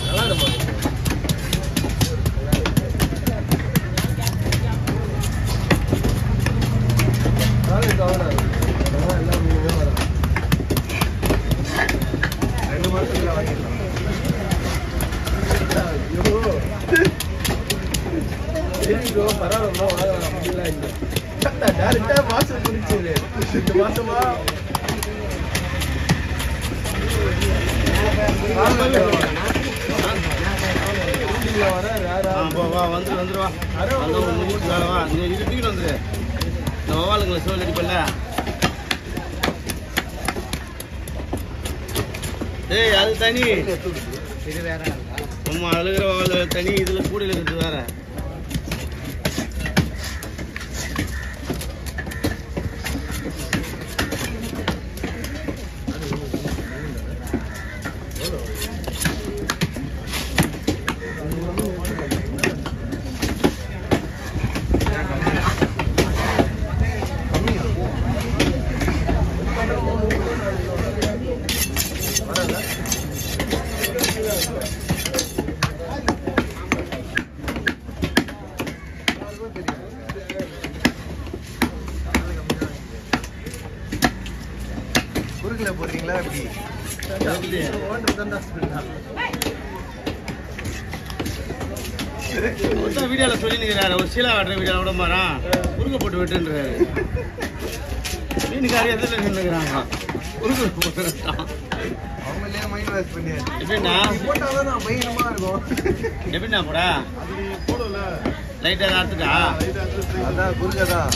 நல்லா இருக்கும். எல்லாம் மீனுமே வரும். 2 மாசத்துல வாங்கிடலாம். பரவாயில்ல வாங்கலாம் அப்படிலாம் இல்லை. டேரக்டா மாசம் முடிச்சு 2 மாசமா வந்துருவா நீ இது தூக்கிட்டு வந்துரு. இந்த வவாலுங்களை சோல் அடிப்பல்ல. ஏய் அது தனி, இது வேற. நம்ம அழுகிற வவால் தனி, இதுல கூடையில் இருக்குது வேற. குறுக்கல போடுறீங்களா எப்படி? வீடியோல சொல்லிருக்கிறாரு, ஒரு சீலா வெட்டுற வீடியோ விட மாறான், குறுக்க போட்டு வெட்டுன்றாரு. மீனுக்காரி எதில் நின்றுக்கிறாங்க, குறுக்க போட்டு வெட்டான். அவங்களே மைண்ட் வாஷ் பண்ணியாச்சு. எப்படின்னா போட்டாதான் நான் பயங்கரமா இருக்கும். எப்படின்னா போடா லைட்டா அறுத்துட்டா அதான் குறுக்கதான்.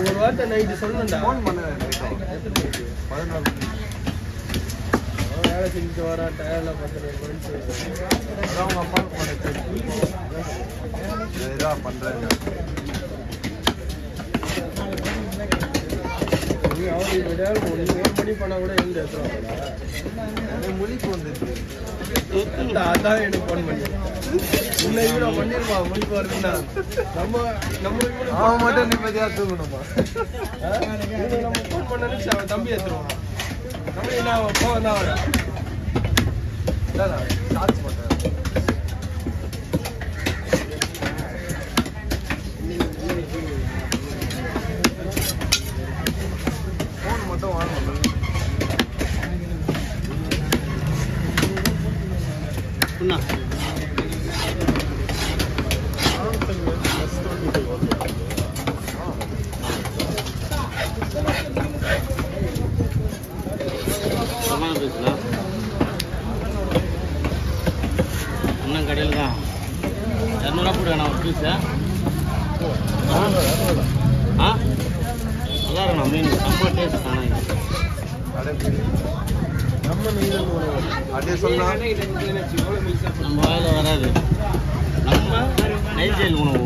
ஒரு வார்த்தை நைட்டு சொல்லணும்டா. ஃபோன் பண்ண 14 வேலை செஞ்சுட்டு வரா, டயர்ல பண்றேன் அவங்க அப்பா பண்றேன். அவருக்கு விடையால் 1 மணி பண்ணா கூட எழுந்து எடுத்துருவாங்க. மொழிக்கு வந்துருக்கு. அதான் எனக்கு ஃபோன் பண்ணி உன்னை இவ்வளோ பண்ணிருப்பான். மொழிக்கு வருதுன்னா நம்ம மட்டும் நிம்மதியா தூங்கணுமா? நம்ம ஃபோன் பண்ணு அவன் தம்பி எடுத்துருவான். நம்ம என்ன போவன் தான் வர சார்ஜ் பண்றேன். ஃபோன் மட்டும் வாங்கணும். அண்ணன் கடையில் தான் 200 போடுவேன் நான் ஒரு பீஸை. நல்லா இருக்கணும் மீன், ரொம்ப டேஸ்ட் ஆனால் நம்ம வாயில் வராது. நம்ம நைஜெயில் உணவு